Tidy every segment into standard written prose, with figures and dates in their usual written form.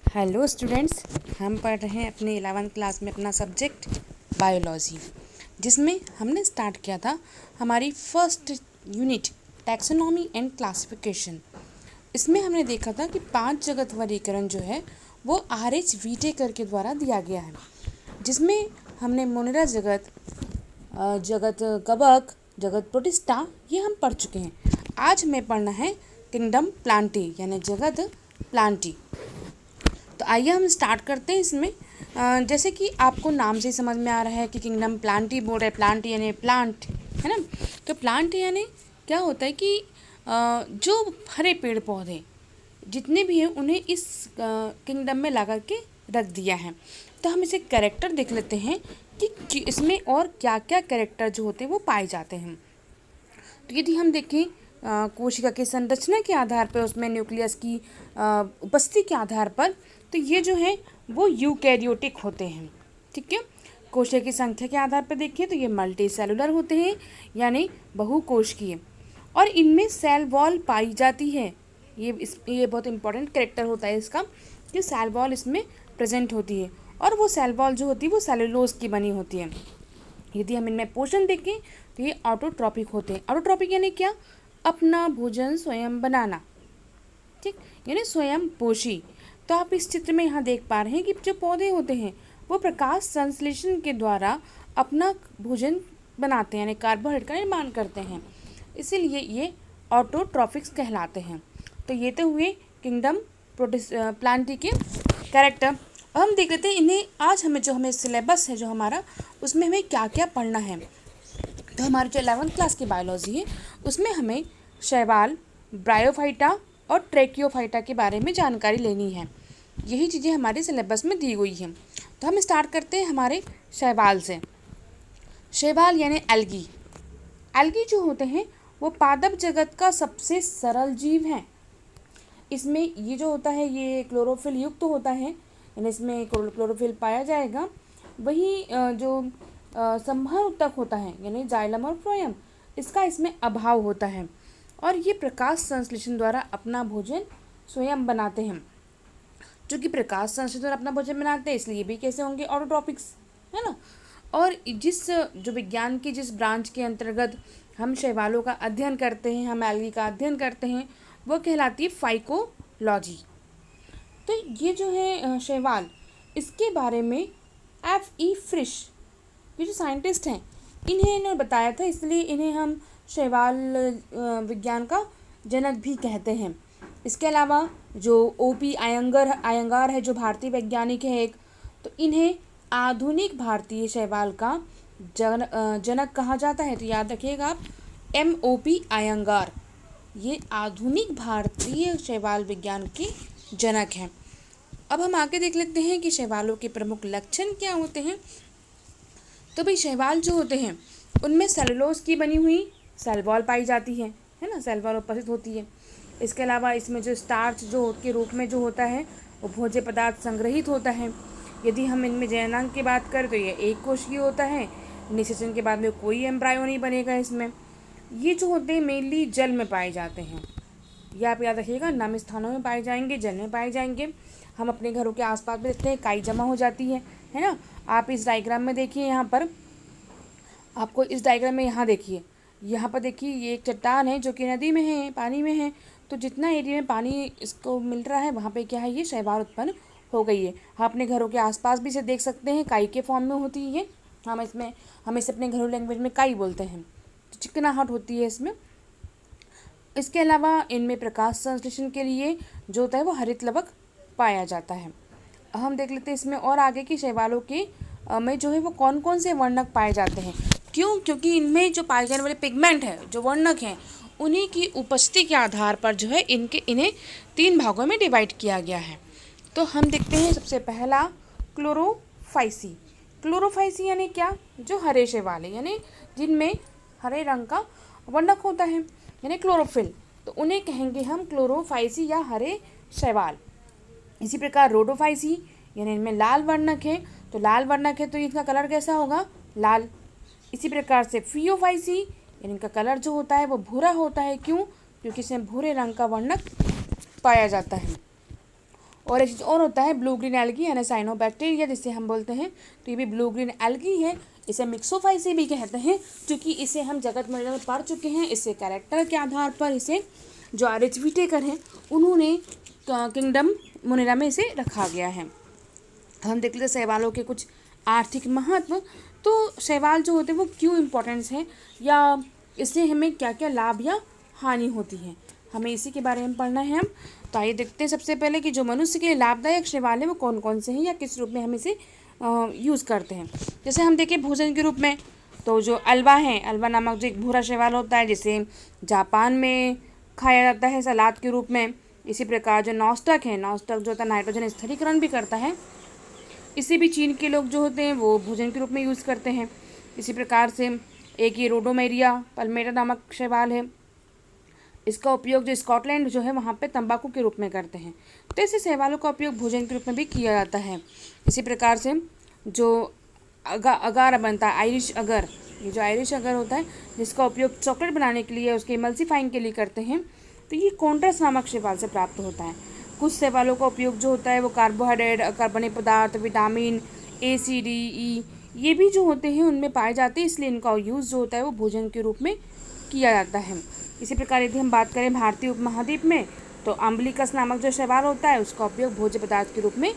Hello students, हम पढ़ रहे हैं अपने 11th क्लास में अपना सब्जेक्ट बायोलॉजी, जिसमें हमने स्टार्ट किया था हमारी first unit taxonomy and classification. इसमें हमने देखा था कि 5 जगत वर्गीकरण जो है वो आर.एच. व्हीटेकर के द्वारा दिया गया है, जिसमें हमने मोनेरा जगत, जगत कवक, जगत प्रोटिस्टा ये हम पढ़ चुके हैं। आज हमें पढ़ना है किंगडम प्लांटी यानी जगत प्लांटी। तो आइए हम स्टार्ट करते हैं इसमें। जैसे कि आपको नाम से ही समझ में आ रहा है कि किंगडम प्लांटी बोल रहे हैं, प्लांट यानी प्लांट, है ना। तो प्लांट यानी क्या होता है कि जो हरे पेड़ पौधे जितने भी हैं उन्हें इस किंगडम में ला करके रख दिया है। तो हम इसे कैरेक्टर देख लेते हैं कि इसमें और क्या क्या कैरेक्टर जो होते हैं वो पाए जाते हैं। तो यदि हम देखें कोशिका की संरचना के आधार पर, उसमें न्यूक्लियस की उपस्थिति के आधार पर, तो ये जो है वो यूकैरियोटिक होते हैं। ठीक है। कोशिका की संख्या के आधार पर देखिए तो ये मल्टी सेलुलर होते हैं यानी बहुकोशिकीय, और इनमें सेल वॉल पाई जाती है। ये बहुत इंपॉर्टेंट कैरेक्टर होता है इसका कि सेल वॉल इसमें प्रेजेंट होती है, और वो सेल वॉल जो होती है वो सेलुलोज की बनी होती है। यदि हम इनमें पोषण देखें तो ये ऑटोट्रॉपिक होते हैं। ऑटोट्रॉपिक यानी क्या? अपना भोजन स्वयं बनाना, ठीक, यानी स्वयं पोषी। तो आप इस चित्र में यहाँ देख पा रहे हैं कि जो पौधे होते हैं वो प्रकाश संश्लेषण के द्वारा अपना भोजन बनाते हैं यानी कार्बोहाइड्रेट का निर्माण करते हैं, इसीलिए ये ऑटोट्रॉफिक्स कहलाते हैं। तो ये तो हुए किंगडम प्लांटी के कैरेक्टर। अब हम देख लेते हैं इन्हें, आज हमें सिलेबस है जो हमारा, उसमें हमें क्या क्या पढ़ना है। तो हमारी जो 11th क्लास की बायोलॉजी है उसमें हमें शैवाल, ब्रायोफाइटा और ट्रैकियोफाइटा के बारे में जानकारी लेनी है। यही चीज़ें हमारे सिलेबस में दी हुई हैं। तो हम स्टार्ट करते हैं हमारे शैवाल से। शैवाल यानी एल्गी। एल्गी जो होते हैं वो पादप जगत का सबसे सरल जीव हैं। इसमें ये जो होता है ये क्लोरोफिल युक्त तो होता है, यानी इसमें क्लोरोफिल पाया जाएगा। वही जो संवहन ऊतक होता है यानी जाइलम और फ्लोएम, इसका इसमें अभाव होता है, और ये प्रकाश संश्लेषण द्वारा अपना भोजन स्वयं बनाते हैं। चूँकि प्रकाश संश्लेषण द्वारा अपना भोजन बनाते हैं इसलिए भी कैसे होंगे? ऑटोट्रॉपिक्स, है ना। और जो विज्ञान की जिस ब्रांच के अंतर्गत हम शैवालों का अध्ययन करते हैं, हम एल्गी का अध्ययन करते हैं, वो कहलाती है फाइकोलॉजी। तो ये जो है शैवाल, इसके बारे में F.E. फ्रिश, ये जो साइंटिस्ट हैं, इन्हें बताया था, इसलिए इन्हें हम शैवाल विज्ञान का जनक भी कहते हैं। इसके अलावा जो O.P. अयंगार है जो भारतीय वैज्ञानिक है एक, तो इन्हें आधुनिक भारतीय शैवाल का जनक कहा जाता है। तो याद रखिएगा आप, M.O.P. अयंगार ये आधुनिक भारतीय शैवाल विज्ञान के जनक हैं। अब हम आगे देख लेते हैं कि शैवालों के प्रमुख लक्षण क्या होते हैं। तो भाई शैवाल जो होते हैं उनमें सेलुलोज की बनी हुई सेल वॉल पाई जाती है ना, सेल वॉल उपस्थित होती है। इसके अलावा इसमें जो स्टार्च जो के रूप में जो होता है वो भोज्य पदार्थ संग्रहित होता है। यदि हम इनमें जननांग की बात करें तो ये एक कोशिकीय होता है। निषेचन के बाद में कोई एम्ब्रायो नहीं बनेगा इसमें। ये जो होते हैं मेनली जल में पाए जाते हैं, ये आप याद रखिएगा, नम स्थानों में पाए जाएंगे, जल में पाए जाएंगे। हम अपने घरों के आसपास भी देखते हैं काई जमा हो जाती है ना। आप इस डायग्राम में देखिए, यहाँ पर आपको इस डायग्राम में यहाँ देखिए, यहाँ पर देखिए ये एक चट्टान है जो कि नदी में है, पानी में है। तो जितना एरिया में पानी इसको मिल रहा है वहाँ पे क्या है, ये शैवाल उत्पन्न हो गई है। हम अपने घरों के आसपास भी इसे देख सकते हैं, काई के फॉर्म में होती है ये। हम इसे अपने घरेलू लैंग्वेज में काई बोलते हैं। तो चिकनाहट होती है इसमें। इसके अलावा इनमें प्रकाश संश्लेषण के लिए जो होता है वो हरित लवक पाया जाता है। हम देख लेते हैं इसमें और आगे की शैवालों के में जो है वो कौन कौन से वर्णक पाए जाते हैं। क्योंकि इनमें जो पाए जाने वाले पिगमेंट है, जो वर्णक हैं, उन्हीं की उपस्थिति के आधार पर जो है इन्हें 3 भागों में डिवाइड किया गया है। तो हम देखते हैं सबसे पहला क्लोरोफाइसी। क्लोरोफाइसी यानी क्या? जो हरे शैवाल है, यानी जिनमें हरे रंग का वर्णक होता है यानी क्लोरोफिल, तो उन्हें कहेंगे हम क्लोरोफाइसी या हरे शैवाल। इसी प्रकार रोडोफाइसी यानी इनमें लाल वर्णक है, तो लाल वर्णक है तो इनका कलर कैसा होगा? लाल। इसी प्रकार से फियोफाइसी यानी इनका कलर जो होता है वो भूरा होता है। क्यों? क्योंकि इसमें भूरे रंग का वर्णक पाया जाता है। और एक चीज़ और होता है ब्लू ग्रीन एल्गी यानी साइनोबैक्टीरिया जिसे हम बोलते हैं, तो ये भी ब्लू ग्रीन एल्गी है। इसे मिक्सोफाइसी भी कहते हैं क्योंकि इसे हम जगत मंडल में पढ़ चुके हैं। इससे कैरेक्टर के आधार पर इसे जो आर.एच. व्हिटेकर हैं उन्होंने किंगडम मोनेरा में इसे रखा गया है। हम देख लेते हैं शैवालों के कुछ आर्थिक महत्व। तो शैवाल जो होते हैं वो क्यों इम्पोर्टेंस है या इससे हमें क्या क्या लाभ या हानि होती है, हमें इसी के बारे में पढ़ना है हम। तो आइए देखते हैं सबसे पहले कि जो मनुष्य के लिए लाभदायक शैवाल है वो कौन कौन से हैं या किस रूप में हम इसे यूज़ करते हैं। जैसे हम देखें भोजन के रूप में, तो जो अल्वा है, अल्वा नामक जो एक भूरा शैवाल होता है जिसे जापान में खाया जाता है सलाद के रूप में। इसी प्रकार जो नॉस्टक है, नॉस्टक जो होता है नाइट्रोजन स्थिरीकरण भी करता है, इसे भी चीन के लोग जो होते हैं वो भोजन के रूप में यूज़ करते हैं। इसी प्रकार से एक ये रोडोमेरिया पल्मेरा नामक शैवाल है, इसका उपयोग जो स्कॉटलैंड जो है वहाँ पे तंबाकू के रूप में करते हैं। तो ऐसे शैवालों का उपयोग भोजन के रूप में भी किया जाता है। इसी प्रकार से जो अगार बनता है, आयरिश अगर, ये जो आयरिश अगर होता है जिसका उपयोग चॉकलेट बनाने के लिए उसके एमल्सीफाइंग के लिए करते हैं, तो ये कॉन्ट्रस नामक शैवाल से प्राप्त होता है। कुछ शैवालों का उपयोग जो होता है वो कार्बोहाइड्रेट, अकार्बनिक पदार्थ, विटामिन ए, सी, डी, ई ये भी जो होते हैं उनमें पाए जाते हैं, इसलिए इनका यूज़ जो होता है वो भोजन के रूप में किया जाता है। इसी प्रकार यदि हम बात करें भारतीय उपमहाद्वीप में, तो अम्बलिकस नामक जो शैवाल होता है उसका उपयोग भोज्य पदार्थ के रूप में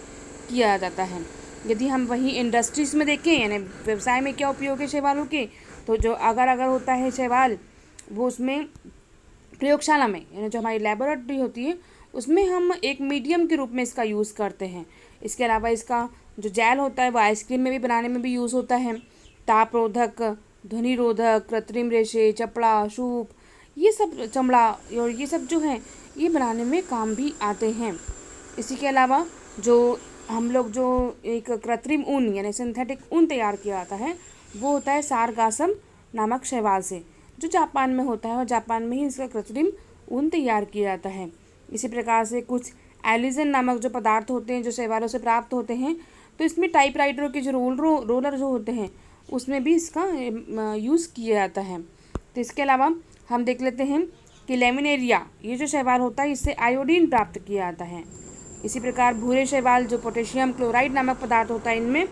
किया जाता है। यदि हम वहीं इंडस्ट्रीज़ में देखें यानी व्यवसाय में क्या उपयोग है शैवालों के, तो जो अगर होता है शैवाल वो उसमें प्रयोगशाला में यानी जो हमारी लेबोरेटरी होती है उसमें हम एक मीडियम के रूप में इसका यूज़ करते हैं। इसके अलावा इसका जो जेल होता है वो आइसक्रीम में भी बनाने में भी यूज़ होता है। ताप रोधक, ध्वनि रोधक, कृत्रिम रेशे, चपड़ा, सूप, ये सब चमड़ा और ये सब जो है ये बनाने में काम भी आते हैं। इसी के अलावा जो हम लोग जो एक कृत्रिम ऊन यानी सिंथेटिक ऊन तैयार किया जाता है वो होता है सारगासम नामक शैवाल से, जो जापान में होता है और जापान में ही इसका कृत्रिम ऊन तैयार किया जाता है। इसी प्रकार से कुछ एलिजन नामक जो पदार्थ होते हैं जो शैवालों से प्राप्त होते हैं, तो इसमें टाइपराइटरों के जो रोलर जो होते हैं उसमें भी इसका यूज़ किया जाता है। तो इसके अलावा हम देख लेते हैं कि लेमिनेरिया ये जो शैवाल होता है इससे आयोडीन प्राप्त किया जाता है। इसी प्रकार भूरे शैवाल जो पोटेशियम क्लोराइड नामक पदार्थ होता है इनमें,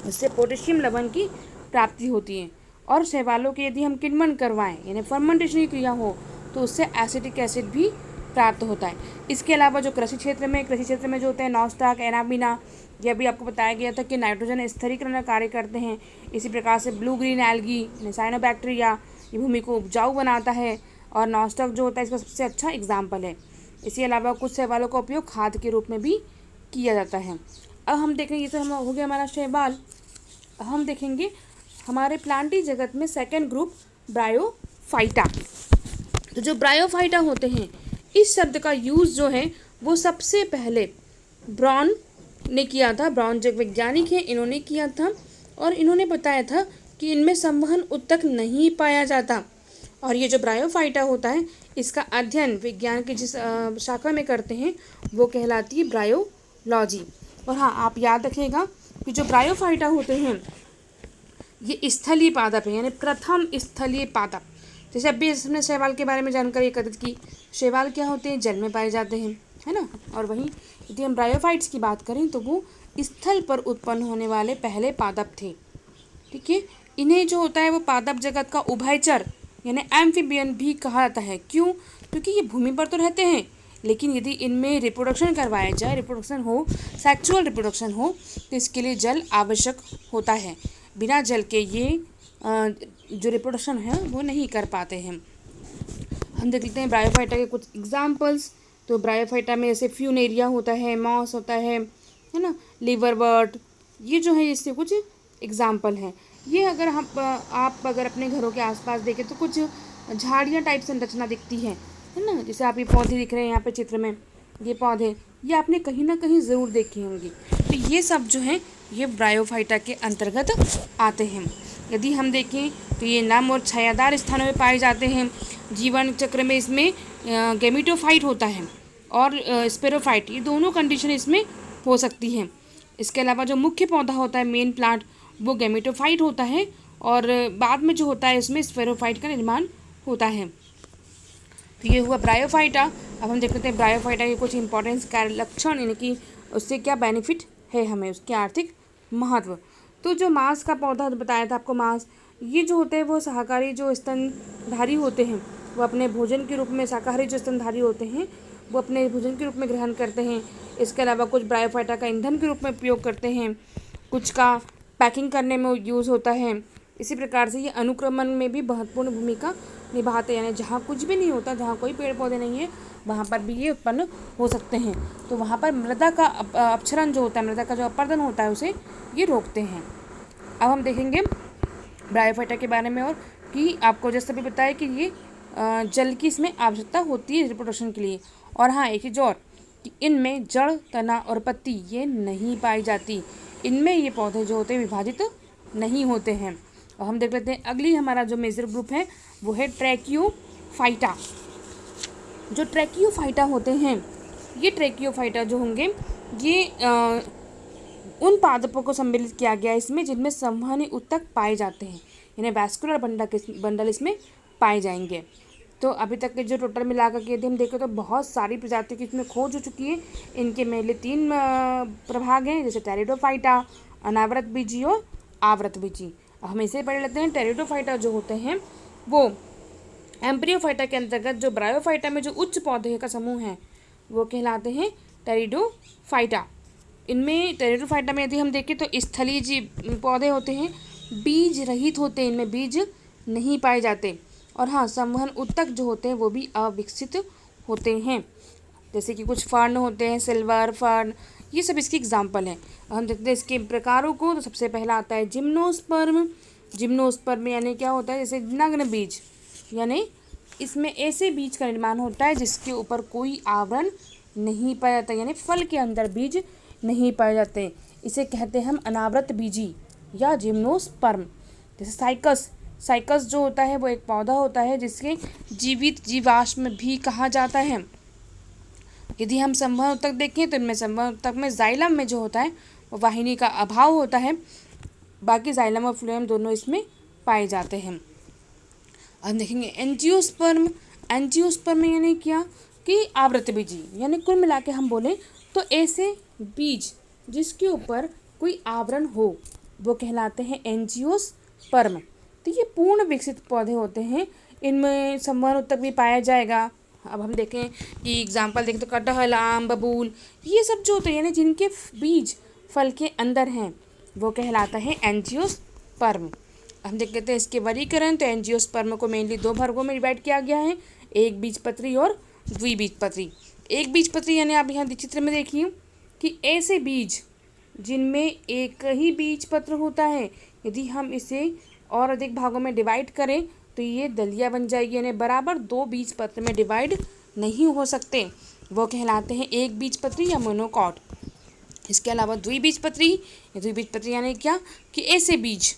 इससे पोटेशियम लवण की प्राप्ति होती है। और शैवालों के यदि हम किण्वन करवाएं यानी फर्मेंटेशन की क्रिया हो तो उससे एसिटिक एसिड भी प्राप्त होता है। इसके अलावा जो कृषि क्षेत्र में जो होते हैं नॉस्टॉक, एनाबिना, यह भी आपको बताया गया था कि नाइट्रोजन स्थिरीकरण का कार्य करते हैं। इसी प्रकार से ब्लू ग्रीन एल्गी साइनोबैक्टीरिया ये भूमि को उपजाऊ बनाता है और नॉस्टॉक जो होता है इसका सबसे अच्छा एग्जाम्पल है। इसके अलावा कुछ शैवालों का उपयोग खाद के रूप में भी किया जाता है। अब हम देखेंगे, ये तो हम हो गया हमारा शैवाल। हम देखेंगे हमारे प्लांटी जगत में सेकेंड ग्रुप ब्रायोफाइटा। तो जो ब्रायोफाइटा होते हैं इस शब्द का यूज़ जो है वो सबसे पहले ब्राउन ने किया था। ब्राउन जो वैज्ञानिक हैं इन्होंने किया था और इन्होंने बताया था कि इनमें संवहन उत्तक नहीं पाया जाता। और ये जो ब्रायोफाइटा होता है इसका अध्ययन विज्ञान की जिस शाखा में करते हैं वो कहलाती है ब्रायोलॉजी। और हाँ, आप याद रखिएगा कि जो ब्रायोफाइटा होते हैं ये स्थलीय पादप है यानी प्रथम स्थलीय पादप। जैसे अभी हमने शैवाल के बारे में जानकारी एकत्रित की, शैवाल क्या होते हैं, जल में पाए जाते हैं, है ना। और वहीं यदि हम ब्रायोफाइट्स की बात करें तो वो स्थल पर उत्पन्न होने वाले पहले पादप थे। ठीक है, इन्हें जो होता है वो पादप जगत का उभयचर यानी एम्फीबियन भी कहा जाता है। क्यों? क्योंकि ये भूमि पर तो रहते हैं लेकिन यदि इनमें रिप्रोडक्शन करवाया जाए, रिप्रोडक्शन हो, सेक्सुअल रिप्रोडक्शन हो, तो इसके लिए जल आवश्यक होता है। बिना जल के ये जो रिप्रोडक्शन है वो नहीं कर पाते हैं। हम देख लेते हैं ब्रायोफाइटा के कुछ एग्जाम्पल्स। तो ब्रायोफाइटा में जैसे फ्यूनेरिया होता है, मॉस होता है ना, लिवरवर्ट, ये जो है इससे कुछ एग्जाम्पल हैं। ये अगर आप अगर अपने घरों के आसपास देखें तो कुछ झाड़ियाँ टाइप संरचना दिखती है ना। जैसे आप ये पौधे दिख रहे हैं यहाँ पे चित्र में, ये पौधे ये आपने कहीं ना कहीं ज़रूर देखे होंगे। तो ये सब जो है ये ब्रायोफाइटा के अंतर्गत आते हैं। यदि हम देखें तो ये नम और छायादार स्थानों में पाए जाते हैं। जीवन चक्र में इसमें गैमेटोफाइट होता है और स्पेरोफाइट, ये दोनों कंडीशन इसमें हो सकती हैं। इसके अलावा जो मुख्य पौधा होता है मेन प्लांट वो गैमेटोफाइट होता है और बाद में जो होता है इसमें स्पेरोफाइट का निर्माण होता है। तो ये हुआ ब्रायोफाइटा। अब हम देख लेते हैं ब्रायोफाइटा के कुछ इंपॉर्टेंस कार्य लक्षण, यानी कि उससे क्या बेनिफिट है हमें, उसके आर्थिक महत्व। तो जो मांस का पौधा बताया था आपको, मांस ये जो होते हैं वो शाकाहारी जो स्तनधारी होते हैं वो अपने भोजन के रूप में, शाकाहारी जो स्तनधारी होते हैं वो अपने भोजन के रूप में ग्रहण करते हैं। इसके अलावा कुछ ब्रायोफाइटा का ईंधन के रूप में उपयोग करते हैं, कुछ का पैकिंग करने में यूज़ होता है। इसी प्रकार से ये अनुक्रमण में भी महत्वपूर्ण भूमिका निभाते हैं, यानी जहाँ कुछ भी नहीं होता, जहाँ कोई पेड़ पौधे नहीं है, वहाँ पर भी ये उत्पन्न हो सकते हैं। तो वहाँ पर मृदा का अपक्षरण जो होता है, मृदा का जो अपर्दन होता है, उसे ये रोकते हैं। अब हम देखेंगे ब्रायोफाइटा के बारे में, और कि आपको जैसे भी बताया कि ये जल की इसमें आवश्यकता होती है रिप्रोडक्शन के लिए। और हाँ, एक चीज़ और कि इनमें जड़, तना और पत्ती ये नहीं पाई जाती, इनमें ये पौधे जो होते हैं विभाजित नहीं होते हैं। और हम देख लेते हैं अगली हमारा जो मेजर ग्रुप है वो है ट्रैकियोफाइटा। जो ट्रैकियोफाइटा होते हैं, ये ट्रैकियोफाइटा जो होंगे ये उन पादपों को सम्मिलित किया गया इसमें जिनमें संवहनी ऊतक पाए जाते हैं, यानी वैस्कुलर बंडल इसमें पाए जाएंगे। तो अभी तक के जो टोटल मिला कर के यदि हम देखें तो बहुत सारी प्रजातियों की इसमें खोज हो चुकी है। इनके मेनली 3 प्रभाग हैं, जैसे टेरिडोफाइटा, अनावृत बीजी और आवृत बीजी। हम इसे पढ़ लेते हैं। टेरिडोफाइटा जो होते हैं वो एम्ब्रियोफाइटा के अंतर्गत, जो ब्रायोफाइटा में जो उच्च पौधे का समूह है वो कहलाते हैं टेरिडोफाइटा। इनमें टेरिडोफाइटा में यदि हम देखें तो स्थलीय जीव पौधे होते हैं, बीज रहित होते हैं, इनमें बीज नहीं पाए जाते। और हाँ, संवहन ऊतक जो होते हैं वो भी अविकसित होते हैं, जैसे कि कुछ फर्न होते हैं, सिल्वर फर्न, ये सब इसकी एग्जाम्पल हैं। हम देखते हैं इसके प्रकारों को। तो सबसे पहला आता है जिम्नोस्पर्म। जिम्नोस्पर्म यानी क्या होता है, जैसे नग्न बीज, यानी इसमें ऐसे बीज का निर्माण होता है जिसके ऊपर कोई आवरण नहीं पाया जाता, यानी फल के अंदर बीज नहीं पाए जाते। इसे कहते हैं हम अनावृत बीजी या जिम्नोस्पर्म। जैसे साइकस जो होता है वो एक पौधा होता है जिसके जीवित जीवाश्म भी कहा जाता है। यदि हम संवहन ऊतक देखें तो इनमें संवहन ऊतक में जाइलम में जो होता है वो वाहिनी का अभाव होता है, बाकी जाइलम और फ्लोएम दोनों इसमें पाए जाते हैं। अब देखेंगे एंजियोस्पर्म। एंजियोस्पर्म यानी क्या कि आवृत बीजी, यानी कुल मिला के हम बोले तो ऐसे बीज जिसके ऊपर कोई आवरण हो वो कहलाते हैं एंजियोस्पर्म। तो ये पूर्ण विकसित पौधे होते हैं, इनमें संवहन ऊतक भी पाया जाएगा। अब हम देखें कि एग्जाम्पल देखें तो कटहल, आम, बबूल, ये सब जो होते हैं यानी जिनके बीज फल के अंदर हैं वो कहलाता है एंजियोस्पर्म। हम देख लेते हैं इसके वर्गीकरण। तो एंजियोस्पर्म को मेनली 2 वर्गों में डिवाइड किया गया है, एक बीजपत्री और द्विबीजपत्री। एक बीजपत्री यानी आप यहाँ चित्र में देखिए कि ऐसे बीज जिनमें एक ही बीज पत्र होता है, यदि हम इसे और अधिक भागों में डिवाइड करें तो ये दलिया बन जाएगी, यानी बराबर 2 बीज पत्र में डिवाइड नहीं हो सकते, वो कहलाते हैं एक बीजपत्री या मोनोकॉट। इसके अलावा द्विबीजपत्री यानी क्या कि ऐसे बीज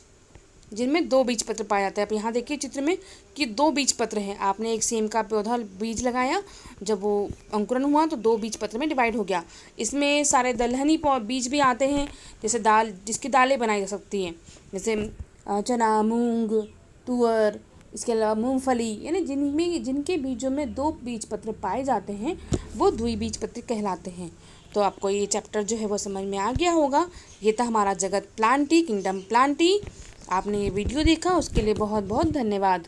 जिनमें 2 बीज पत्र पाए जाते हैं। आप यहाँ देखिए चित्र में कि 2 बीज पत्र हैं, आपने एक सेम का पौधा बीज लगाया, जब वो अंकुरन हुआ तो 2 बीज पत्र में डिवाइड हो गया। इसमें सारे दलहनी बीज भी आते हैं, जैसे दाल, जिसकी दालें बनाई जा सकती हैं, जैसे चना, मूंग, तुअर, इसके अलावा मूंगफली, यानी जिनके बीजों में 2 बीज पत्र पाए जाते हैं वो द्विबीजपत्री कहलाते हैं। तो आपको ये चैप्टर जो है वो समझ में आ गया होगा। ये था हमारा जगत प्लांटी, किंगडम प्लांटी। आपने ये वीडियो देखा उसके लिए बहुत बहुत धन्यवाद।